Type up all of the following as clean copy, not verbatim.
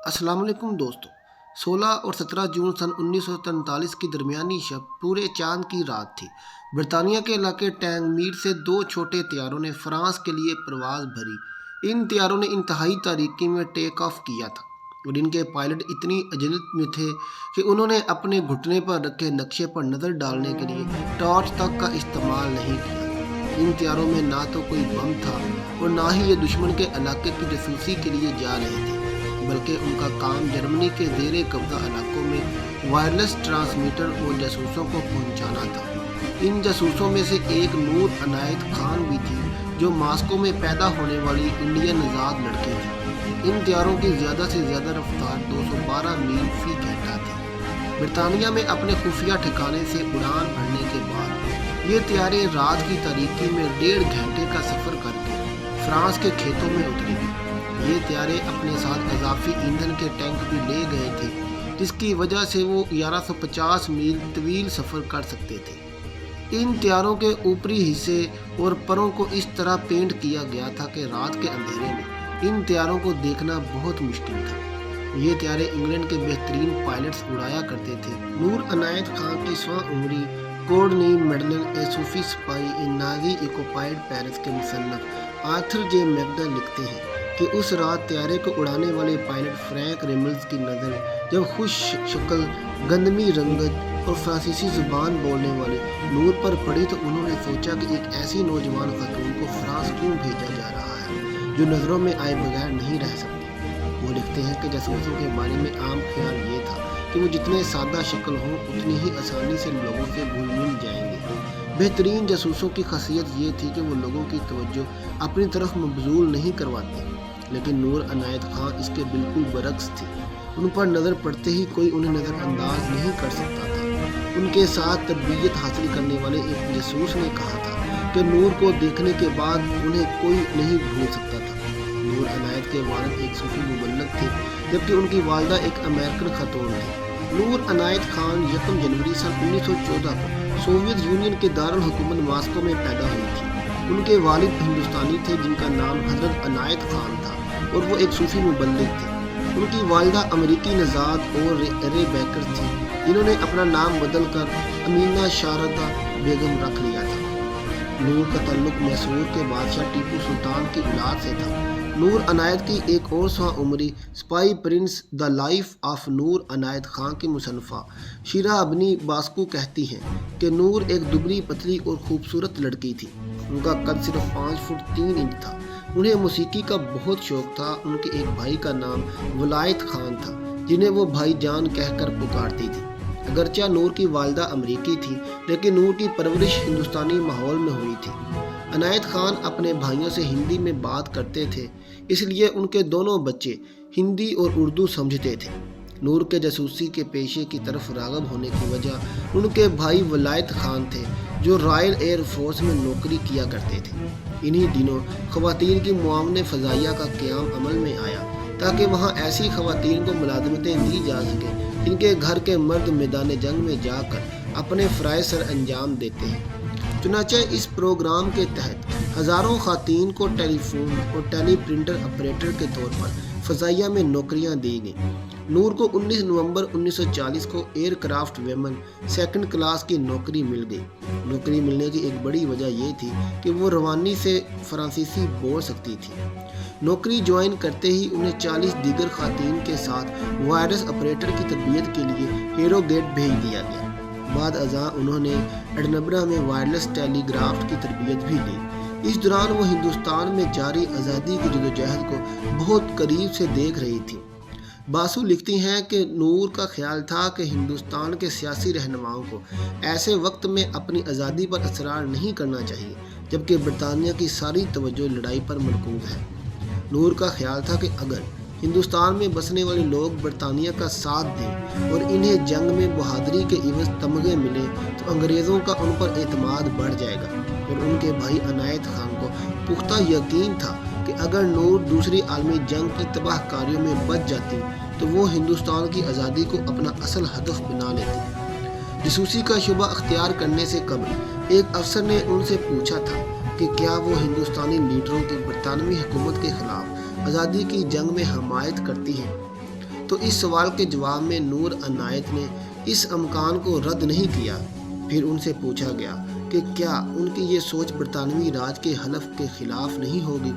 السلام علیکم دوستو۔ 16 اور 17 جون سن 1943 کی درمیانی شب پورے چاند کی رات تھی۔ برطانیہ کے علاقے ٹینگ میٹ سے دو چھوٹے طیاروں نے فرانس کے لیے پرواز بھری۔ ان طیاروں نے انتہائی تاریکی میں ٹیک آف کیا تھا اور ان کے پائلٹ اتنی عجلت میں تھے کہ انہوں نے اپنے گھٹنے پر رکھے نقشے پر نظر ڈالنے کے لیے ٹارچ تک کا استعمال نہیں کیا۔ ان طیاروں میں نہ تو کوئی بم تھا اور نہ ہی یہ دشمن کے علاقے کی جاسوسی کے لیے جا رہے تھے، بلکہ ان کا کام جرمنی کے زیر قبضہ علاقوں میں وائرلیس ٹرانسمیٹر اور جاسوسوں کو پہنچانا تھا۔ ان جاسوسوں میں سے ایک نور عنایت خان بھی تھی، جو ماسکو میں پیدا ہونے والی انڈین نژاد لڑکی تھی۔ ان طیاروں کی زیادہ سے زیادہ رفتار 212 میل فی گھنٹہ تھی۔ برطانیہ میں اپنے خفیہ ٹھکانے سے اڑان بھرنے کے بعد یہ طیارے رات کی تاریکی میں 1.5 گھنٹے کا سفر کر کے فرانس کے کھیتوں میں اتری۔ یہ طیارے اپنے ساتھ اضافی ایندھن کے ٹینک بھی لے گئے تھے، جس کی وجہ سے وہ 1150 میل طویل سفر کر سکتے تھے۔ ان طیاروں کے اوپری حصے اور پروں کو اس طرح پینٹ کیا گیا تھا کہ رات کے اندھیرے میں ان طیاروں کو دیکھنا بہت مشکل تھا۔ یہ طیارے انگلینڈ کے بہترین پائلٹس اڑایا کرتے تھے۔ نور عنایت خان کی سواں عمری کوڈ نیم میڈلن اے صوفی سپاہی ان نازی آکوپائیڈ پیرس کے مصنف آرتھر جے میگنا لکھتے ہیں کہ اس رات طیارے کو اڑانے والے پائلٹ فرینک ریملز کی نظر جب خوش شکل، گندمی رنگت اور فرانسیسی زبان بولنے والے نور پر پڑی تو انہوں نے سوچا کہ ایک ایسی نوجوان خاتون کو فرانس کیوں بھیجا جا رہا ہے جو نظروں میں آئے بغیر نہیں رہ سکتی۔ وہ لکھتے ہیں کہ جاسوسوں کے بارے میں عام خیال یہ تھا کہ وہ جتنے سادہ شکل ہوں اتنی ہی آسانی سے لوگوں سے گھل مل جائیں گے۔ بہترین جاسوسوں کی خاصیت یہ تھی کہ وہ لوگوں کی توجہ اپنی طرف مبذول نہیں کرواتے، لیکن نور عنایت خان اس کے بالکل برعکس تھی۔ ان پر نظر پڑتے ہی کوئی انہیں نظر انداز نہیں کر سکتا تھا۔ ان کے ساتھ تربیت حاصل کرنے والے ایک جاسوس نے کہا تھا کہ نور کو دیکھنے کے بعد انہیں کوئی نہیں بھول سکتا تھا۔ نور عنایت کے والد ایک صوفی مبلغ تھے، جبکہ ان کی والدہ ایک امریکن خاتون تھی۔ نور عنایت خان 1 جنوری سن 1914 کو سوویت یونین کے دارالحکومت ماسکو میں پیدا ہوئی تھی۔ ان کے والد ہندوستانی تھے جن کا نام حضرت عنایت خان تھا اور وہ ایک صوفی مبلغ تھے۔ ان کی والدہ امریکی نژاد اور رے بیکر تھی، جنہوں نے اپنا نام بدل کر امینہ شاردا بیگم رکھ لیا تھا۔ نور کا تعلق میسور کے بادشاہ ٹیپو سلطان کی اولاد سے تھا۔ نور عنایت کی ایک اور سواں عمری سپاہی پرنس دی لائف آف نور عنایت خان کی مصنفہ شیرہ ابنی باسکو کہتی ہیں کہ نور ایک دبلی پتلی اور خوبصورت لڑکی تھی۔ ان کا قد صرف 5 فٹ 3 انچ تھا۔ انہیں موسیقی کا بہت شوق تھا۔ ان کے ایک بھائی کا نام ولایت خان تھا، جنہیں وہ بھائی جان کہہ کر پکارتی تھی۔ اگرچہ نور کی والدہ امریکی تھی، لیکن نور کی پرورش ہندوستانی ماحول میں ہوئی تھی۔ عنایت خان اپنے بھائیوں سے ہندی میں بات کرتے تھے، اس لیے ان کے دونوں بچے ہندی اور اردو سمجھتے تھے۔ نور کے جاسوسی کے پیشے کی طرف راغب ہونے کی وجہ ان کے بھائی ولایت خان تھے، جو رائل ایئر فورس میں نوکری کیا کرتے تھے۔ انہی دنوں خواتین کی معاون فضائیہ کا قیام عمل میں آیا تاکہ وہاں ایسی خواتین کو ملازمتیں دی جا سکیں جن کے گھر کے مرد میدان جنگ میں جا کر اپنے فرائض سر انجام دیتے ہیں۔ چنانچہ اس پروگرام کے تحت ہزاروں خواتین کو ٹیلی فون اور ٹیلی پرنٹر آپریٹر کے طور پر فضائیہ میں نوکریاں دی گئیں۔ نور کو 19 نومبر 1940 کو year craft women 2nd class کی نوکری مل گئی۔ نوکری ملنے کی ایک بڑی وجہ یہ تھی کہ وہ روانی سے فرانسیسی بول سکتی تھی۔ نوکری جوائن کرتے ہی انہیں 40 دیگر خواتین کے ساتھ وائرلیس آپریٹر کی تربیت کے لیے ہیرو گیٹ بھیج دیا گیا۔ بعد ازاں انہوں نے ایڈنبرا میں وائرلیس ٹیلی گرافٹ کی تربیت بھی لی۔ اس دوران وہ ہندوستان میں جاری آزادی کی جدوجہد کو بہت قریب سے دیکھ رہی تھی۔ باسو لکھتی ہیں کہ نور کا خیال تھا کہ ہندوستان کے سیاسی رہنماؤں کو ایسے وقت میں اپنی آزادی پر اصرار نہیں کرنا چاہیے جبکہ برطانیہ کی ساری توجہ لڑائی پر مرکوز ہے۔ نور کا خیال تھا کہ اگر ہندوستان میں بسنے والے لوگ برطانیہ کا ساتھ دیں اور انہیں جنگ میں بہادری کے عوض تمغے ملے تو انگریزوں کا ان پر اعتماد بڑھ جائے گا، اور ان کے بھائی عنایت خان کو پختہ یقین تھا کہ اگر نور دوسری عالمی جنگ کی تباہ کاریوں میں بچ جاتی تو وہ ہندوستان کی آزادی کو اپنا اصل ہدف بنا لیتی۔ جاسوسی کا شعبہ اختیار کرنے سے قبل ایک افسر نے ان سے پوچھا تھا کہ کیا وہ ہندوستانی لیڈروں کی برطانوی حکومت کے خلاف آزادی کی جنگ میں حمایت کرتی ہیں۔ تو اس سوال کے جواب میں نور عنایت نے اس امکان کو رد نہیں کیا۔ پھر ان سے پوچھا گیا کہ کیا ان کی یہ سوچ برطانوی راج کے حلف کے خلاف نہیں ہوگی؟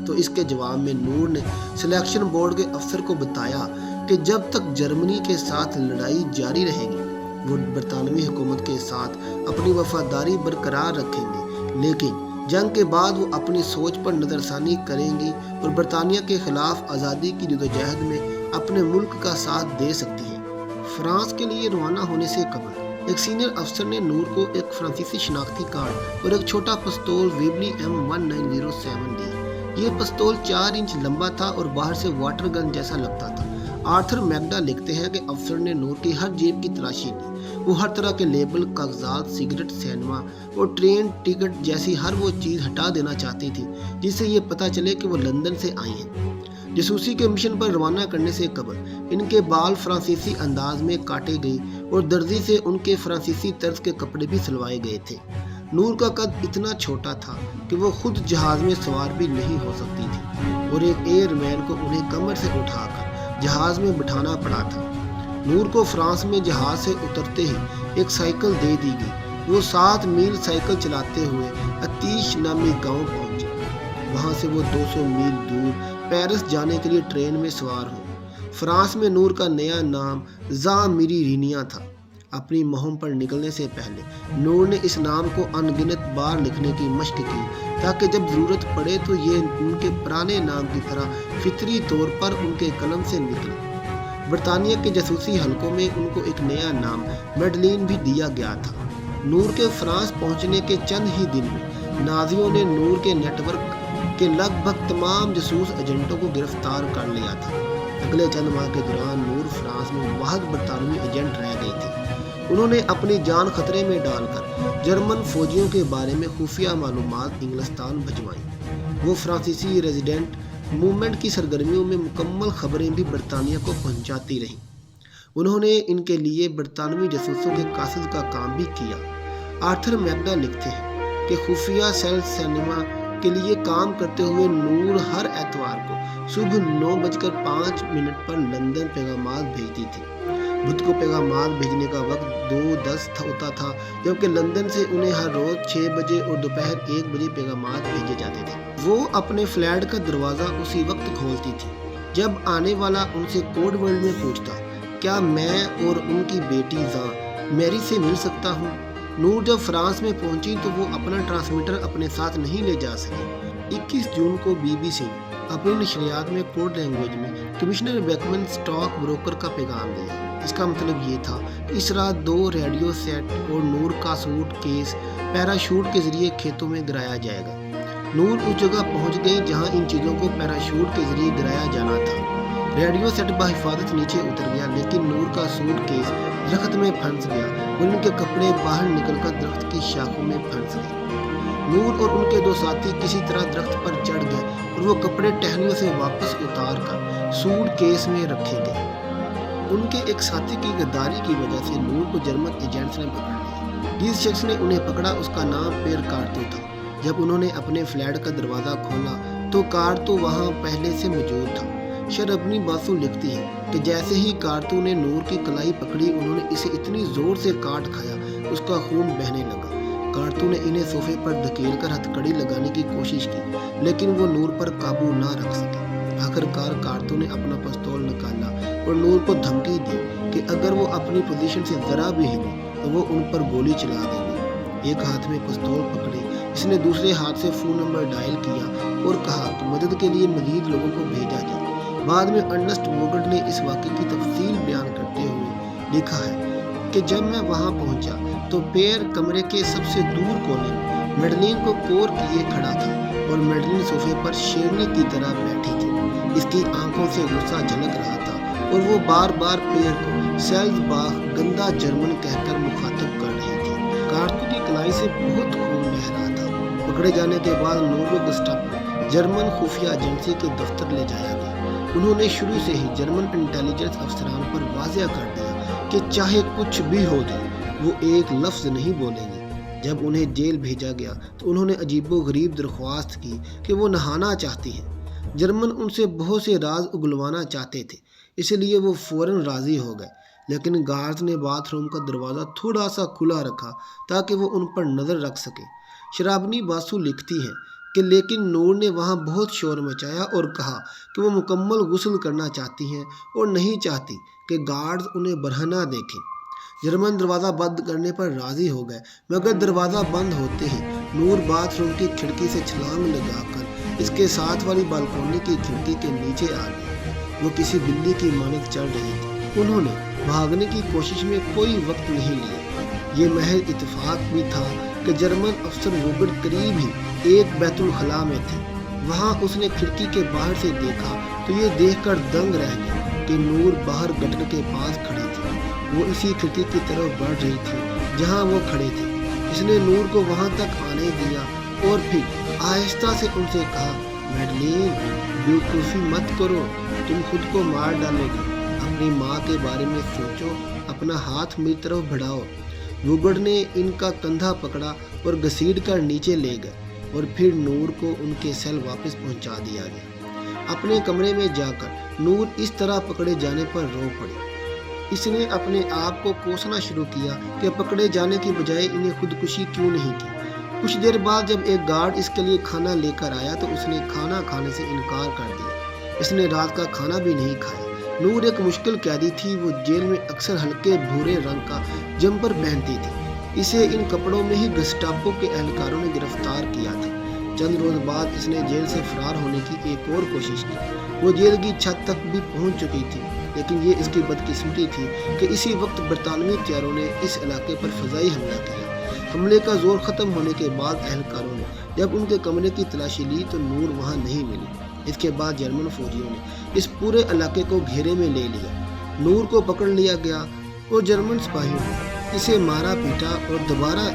تو اس کے جواب میں نور نے سلیکشن بورڈ کے افسر کو بتایا کہ جب تک جرمنی کے ساتھ لڑائی جاری رہے گی وہ برطانوی حکومت کے ساتھ اپنی وفاداری برقرار رکھیں گے، لیکن جنگ کے بعد وہ اپنی سوچ پر نظر ثانی کریں گی اور برطانیہ کے خلاف آزادی کی جدوجہد میں اپنے ملک کا ساتھ دے سکتی ہے۔ فرانس کے لیے روانہ ہونے سے قبل ایک سینئر افسر نے نور کو ایک فرانسیسی شناختی کارڈ اور ایک چھوٹا پستول ویبلی M1907 دی۔ یہ پستول 4 انچ لمبا تھا اور باہر سے واٹر گن جیسا لگتا تھا۔ آرتھر میگڈا لکھتے ہیں کہ افسر نے نور کی ہر جیب کی تلاشی لی۔ وہ ہر طرح کے لیبل، کاغذات، سگریٹ، سینما اور ٹرین ٹکٹ جیسی ہر وہ چیز ہٹا دینا چاہتی تھی جس سے یہ پتہ چلے کہ وہ لندن سے آئی ہیں۔ جاسوسی کے مشن پر روانہ کرنے سے قبل ان کے بال فرانسیسی انداز میں کاٹے گئے اور درزی سے ان کے فرانسیسی طرز کے کپڑے بھی سلوائے گئے تھے۔ نور کا قد اتنا چھوٹا تھا کہ وہ خود جہاز میں سوار بھی نہیں ہو سکتی تھی اور ایک ایئر مین کو انہیں کمر سے اٹھا کر جہاز میں بٹھانا پڑا تھا۔ نور کو فرانس میں جہاز سے اترتے ہی ایک سائیکل دے دی گئی۔ وہ 7 میل سائیکل چلاتے ہوئے اتیش نامی گاؤں پہنچے۔ وہاں سے وہ 200 میل دور پیرس جانے کے لیے ٹرین میں سوار ہوئے۔ فرانس میں نور کا نیا نام زاں میری رینیا تھا۔ اپنی مہم پر نکلنے سے پہلے نور نے اس نام کو ان گنت بار لکھنے کی مشق کی تاکہ جب ضرورت پڑے تو یہ ان کے پرانے نام کی طرح فطری طور پر ان کے قلم سے نکلے۔ برطانیہ کے جاسوسی حلقوں میں ان کو ایک نیا نام میڈلین بھی دیا گیا تھا۔ نور کے فرانس پہنچنے کے چند ہی دن میں نازیوں نے نور کے نیٹ ورک کے لگ بھگ تمام جاسوس ایجنٹوں کو گرفتار کر لیا تھا۔ اگلے چند ماہ کے دوران نور فرانس میں واحد برطانوی ایجنٹ رہ گئی تھی۔ انہوں نے اپنی جان خطرے میں ڈال کر جرمن فوجیوں کے بارے میں خفیہ معلومات انگلستان بھجوائیں۔ وہ فرانسیسی ریزیڈنٹ موومنٹ کی سرگرمیوں میں مکمل خبریں بھی برطانیہ کو پہنچاتی رہیں۔ انہوں نے ان کے لیے برطانوی جاسوسوں کے قاصد کا کام بھی کیا۔ آرتھر میگڈا لکھتے ہیں کہ خفیہ سیل سینما کے لیے کام کرتے ہوئے نور ہر اتوار کو صبح 9:05 پر لندن پیغامات بھیجتی تھی۔ بدھ کو پیغامات بھیجنے کا وقت 2:10 ہوتا تھا، جبکہ لندن سے انہیں ہر روز 6 بجے اور دوپہر 1 بجے پیغامات بھیجے جاتے تھے۔ وہ اپنے فلیٹ کا دروازہ اسی وقت کھولتی تھی جب آنے والا ان سے کوڈ ورڈ میں پوچھتا، کیا میں اور ان کی بیٹی زاں میری سے مل سکتا ہوں؟ نور جب فرانس میں پہنچی تو وہ اپنا ٹرانسمیٹر اپنے ساتھ نہیں لے جا سکی۔ 21 جون کو BBC نے اپنی نشریات میں کوڈ لینگویج میں کمشنر بیکمن اسٹاک بروکر کا پیغام دیا۔ اس کا مطلب یہ تھا کہ اس رات 2 ریڈیو سیٹ اور نور کا سوٹ کیس پیراشوٹ کے ذریعے کھیتوں میں گرایا جائے گا۔ نور اس جگہ پہنچ گئی جہاں ان چیزوں کو پیراشوٹ کے ذریعے گرایا جانا تھا۔ ریڈیو سیٹ بحفاظت نیچے اتر گیا، لیکن نور کا سوٹ کیس درخت میں پھنس گیا اور ان کے کپڑے باہر نکل کر درخت کی شاخوں میں پھنس گئے۔ نور اور ان کے 2 ساتھی کسی طرح درخت پر چڑھ گئے اور وہ کپڑے ٹہنیوں سے واپس اتار کر سوٹ کیس میں رکھے گئے۔ ان کے ایک ساتھی کی غداری کی وجہ سے نور کو جرمن ایجنٹس نے پکڑ لیا۔ جس شخص نے انہیں پکڑا اس کا نام پیر کارتو تھا۔ جب انہوں نے اپنے فلیٹ کا دروازہ کھولا تو کارتو وہاں پہلے سے موجود تھا۔ شربنی باسو لکھتی ہے کہ جیسے ہی کارتو نے نور کی کلائی پکڑی انہوں نے اسے اتنی زور سے کاٹ کھایا اس کا خون بہنے لگا۔ کارتو نے انہیں صوفے پر دھکیل کر ہتھکڑی لگانے کی کوشش کی لیکن وہ نور پر قابو نہ رکھ سکے۔ آخرکار کارتو نے اپنا پستول نکالا اور نور کو دھمکی دی کہ اگر وہ اپنی پوزیشن سے ذرا بھی ہلی تو وہ ان پر گولی چلا دیں گے۔ ایک ہاتھ میں پستول پکڑے اس نے دوسرے ہاتھ سے فون نمبر ڈائل کیا اور کہا کہ مدد کے لیے مزید لوگوں کو بھیجا جائے۔ بعد میں ارنسٹ ووگٹ نے اس واقعے کی تفصیل بیان کرتے ہوئے لکھا ہے کہ جب میں وہاں پہنچا تو پیر کمرے کے سب سے دور کونے میں میڈلین کو کور کیے کھڑا تھا اور میڈلین صوفے پر شیرنی کی طرح بیٹھی تھی۔ اس کی آنکھوں سے غصہ جھلک رہا تھا اور وہ بار بار پیر کو سیلز باخ گندا جرمن کہہ کر مخاطب کر رہی تھی۔ کارتو کی کلائی سے بہت خون بہہ رہا تھا۔ پکڑے جانے کے بعد نور کو گسٹاپو جرمن خفیہ ایجنسی کے دفتر لے جایا گیا۔ انہوں نے شروع سے ہی جرمن انٹیلیجنس افسران پر واضح کر دیا کہ چاہے کچھ بھی ہو جائے وہ ایک لفظ نہیں بولیں گے۔ جب انہیں جیل بھیجا گیا تو انہوں نے عجیب و غریب درخواست کی کہ وہ نہانا چاہتی ہیں۔ جرمن ان سے بہت سے راز اگلوانا چاہتے تھے۔ اس لیے وہ فوراً راضی ہو گئے، لیکن گارڈز نے باتھ روم کا دروازہ تھوڑا سا کھلا رکھا تاکہ وہ ان پر نظر رکھ سکیں۔ شرابنی باسو لکھتی ہیں کہ لیکن نور نے وہاں بہت شور مچایا اور کہا کہ وہ مکمل غسل کرنا چاہتی ہیں اور نہیں چاہتی کہ گارڈز انہیں برہنہ دیکھیں۔ جرمن دروازہ بند کرنے پر راضی ہو گئے، مگر دروازہ بند ہوتے ہی نور باتھ روم کی کھڑکی سے چھلانگ لگا کر اس کے ساتھ والی بالکونی کی کھڑکی کے نیچے آ گئی۔ وہ کسی بلی کی مانند چل رہی تھی۔ انہوں نے بھاگنے کی کوشش میں کوئی وقت نہیں لیا۔ یہ محض اتفاق بھی تھا کہ جرمن افسر روبرٹ قریب ہی ایک بیت الخلاء میں تھے۔ وہاں اس نے کھڑکی کے باہر سے دیکھا تو یہ دیکھ کر دنگ رہ گیا کہ نور باہر گٹر کے پاس کھڑی تھی۔ وہ اسی کھڑکی کی طرف بڑھ رہی تھی جہاں وہ کھڑے تھے۔ اس نے نور کو وہاں تک آنے دیا اور پھر آہستہ سے ان سے کہا، میڈلین، بیوقوفی مت کرو، تم خود کو مار ڈالو گی۔ اپنی ماں کے بارے میں سوچو، اپنا ہاتھ میری طرف بڑھاؤ۔ ووگڈ نے ان کا کندھا پکڑا اور گھسیٹ کر نیچے لے گئے اور پھر نور کو ان کے سیل واپس پہنچا دیا گیا۔ اپنے کمرے میں جا کر نور اس طرح پکڑے جانے پر رو پڑی۔ اس نے اپنے آپ کو کوسنا شروع کیا کہ پکڑے جانے کی بجائے انہیں خودکشی کیوں نہیں کی۔ کچھ دیر بعد جب ایک گارڈ اس کے لیے کھانا لے کر آیا تو اس نے کھانا کھانے سے انکار کر دیا۔ اس نے رات کا کھانا بھی نہیں کھایا۔ نور ایک مشکل قیدی تھی۔ وہ جیل میں اکثر ہلکے بھورے رنگ کا جمپر پہنتی تھی۔ اسے ان کپڑوں میں ہی گسٹاپو کے اہلکاروں نے گرفتار کیا تھا۔ چند روز بعد اس نے جیل سے فرار ہونے کی ایک اور کوشش کی۔ وہ جیل کی چھت تک بھی پہنچ چکی تھی، لیکن یہ اس کی بدقسمتی تھی کہ اسی وقت برطانوی طیاروں نے اس علاقے پر فضائی حملہ کیا۔ حملے کا زور ختم ہونے کے بعد اہلکاروں نے جب ان کے کمرے کی تلاشی لی تو نور وہاں نہیں ملی۔ اس کے بعد جرمن فوجیوں نے اس پورے علاقے کو گھیرے میں لے لیا۔ نور کو پکڑ لیا گیا اور جرمن سپاہیوں نے اسے مارا پیٹا اور دوبارہ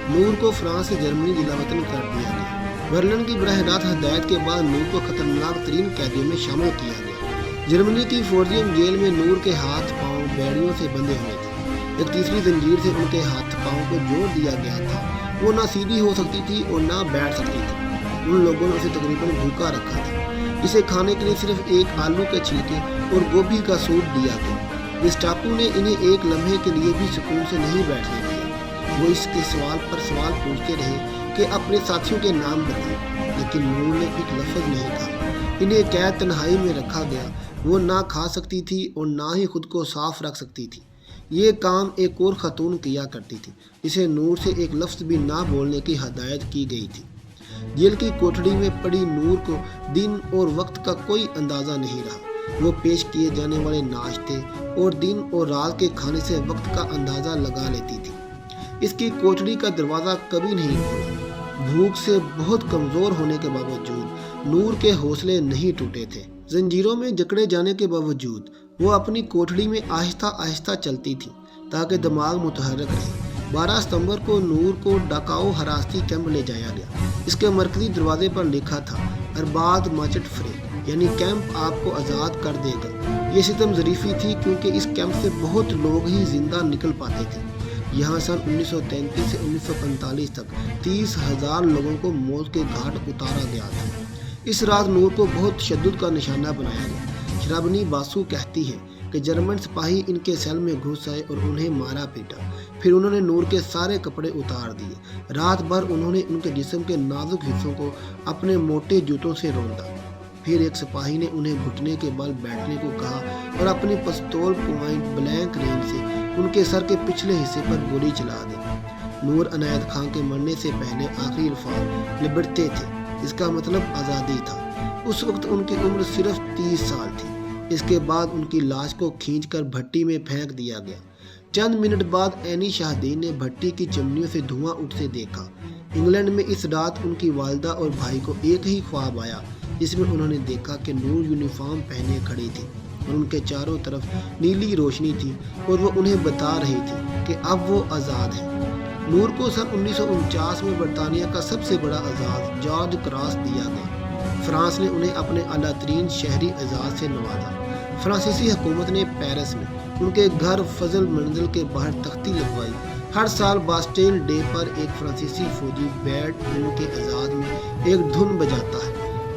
نور کو فرانس سے جرمنی جلا وطن کر دیا گیا۔ برلن کی براہ راست ہدایت کے بعد نور کو خطرناک ترین قیدیوں میں شامل کیا گیا۔ جرمنی کی فورزیم جیل میں نور کے ہاتھ پاؤں بیڑیوں سے بندھے ہوئے تھے۔ ایک تیسری زنجیر سے ان کے ہاتھ پاؤں کو جوڑ دیا گیا تھا۔ وہ نہ سیدھی ہو سکتی تھی اور نہ بیٹھ سکتی تھی۔ ان لوگوں نے اسے تقریباً بھوکا رکھا تھا۔ اسے کھانے کے لیے صرف ایک آلو کے چھلکے اور گوبھی کا سوپ دیا گیا۔ گسٹاپو نے انہیں ایک لمحے کے لیے بھی سکون سے نہیں بیٹھنے دیا۔ وہ اس کے سوال پر سوال پوچھتے رہے کہ اپنے ساتھیوں کے نام بتائیں، لیکن نور نے ایک لفظ نہیں کہا۔ انہیں قید تنہائی میں رکھا گیا۔ وہ نہ کھا سکتی تھی اور نہ ہی خود کو صاف رکھ سکتی تھی۔ یہ کام ایک اور خاتون کیا کرتی تھی، اسے نور سے ایک لفظ بھی نہ بولنے کی ہدایت کی گئی تھی۔ جیل کی کوٹڑی میں پڑی نور کو دن اور وقت کا کوئی اندازہ نہیں رہا۔ وہ پیش کیے جانے والے ناشتے اور دن اور رات کے کھانے سے وقت کا اندازہ لگا لیتی تھی۔ اس کی کوٹڑی کا دروازہ کبھی نہیں کھلا۔ بھوک سے بہت کمزور ہونے کے باوجود نور کے حوصلے نہیں ٹوٹے تھے۔ زنجیروں میں جکڑے جانے کے باوجود وہ اپنی کوٹڑی میں آہستہ آہستہ چلتی تھی تاکہ دماغ متحرک رہے۔ 12 ستمبر کو نور کو ڈاکاؤ حراستی کیمپ لے جایا گیا۔ اس کے مرکزی دروازے پر لکھا تھا، ارباد ماچٹ فرے، یعنی کیمپ آپ کو آزاد کر دے گا۔ یہ ستم ظریفی تھی کیونکہ اس کیمپ سے بہت لوگ ہی زندہ نکل پاتے تھے۔ یہاں سن 1933 سے 1945 تک 30,000 لوگوں کو موت کے گھاٹ اتارا گیا تھا۔ اس رات نور کو بہت تشدد کا نشانہ بنایا گیا۔ شرابنی باسو کہتی ہے کہ جرمن سپاہی ان کے سیل میں گھس آئے اور انہیں مارا پیٹا۔ پھر انہوں نے نور کے سارے کپڑے اتار دیے۔ رات بھر انہوں نے ان کے جسم کے نازک حصوں کو اپنے موٹے جوتوں سے روندا۔ پھر ایک سپاہی نے انہیں گھٹنے کے بل بیٹھنے کو کہا اور اپنی پستول پوائنٹ بلینک رینج سے ان کے سر کے پچھلے حصے پر گولی چلا دی۔ نور عنایت خان کے مرنے سے پہلے آخری الفاظ لبرتے تھے، اس کا مطلب آزادی تھا۔ اس وقت ان کی عمر صرف 30 سال تھی۔ اس کے بعد ان کی لاش کو کھینچ کر بھٹی میں پھینک دیا گیا۔ چند منٹ بعد اینی شاہدین نے بھٹی کی چمنیوں سے دھواں اٹھتے دیکھا۔ انگلینڈ میں اس رات ان کی والدہ اور بھائی کو ایک ہی خواب آیا، جس میں انہوں نے دیکھا کہ نور یونیفارم پہنے کھڑی تھی اور ان کے چاروں طرف نیلی روشنی تھی اور وہ انہیں بتا رہی تھی کہ اب وہ آزاد ہیں۔ نور کو سن 1949 میں برطانیہ کا سب سے بڑا اعزاز جارج کراس دیا گیا۔ فرانس نے انہیں اپنے اعلیٰ ترین شہری اعزاز سے نوازا۔ فرانسیسی حکومت نے پیرس میں ان کے گھر فضل منزل کے باہر تختی لگوائی۔ ہر سال باسٹیل ڈے پر ایک فرانسیسی فوجی بیٹ ان کے اعزاز میں ایک دھن بجاتا ہے۔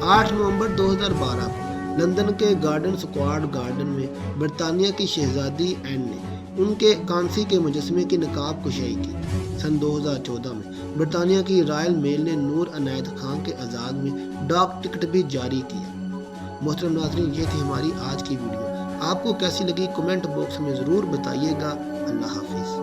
8 نومبر 2012 کو لندن کے گارڈن اسکواڈ گارڈن میں برطانیہ کی شہزادی این نے ان کے کانسی کے مجسمے کی نقاب کشائی کی۔ سن 2014 میں برطانیہ کی رائل میل نے نور عنایت خان کے اعزاز میں ڈاک ٹکٹ بھی جاری کیا۔ محترم ناظرین، یہ تھی ہماری آج کی ویڈیو۔ آپ کو کیسی لگی کمنٹ باکس میں ضرور بتائیے گا۔ اللہ حافظ۔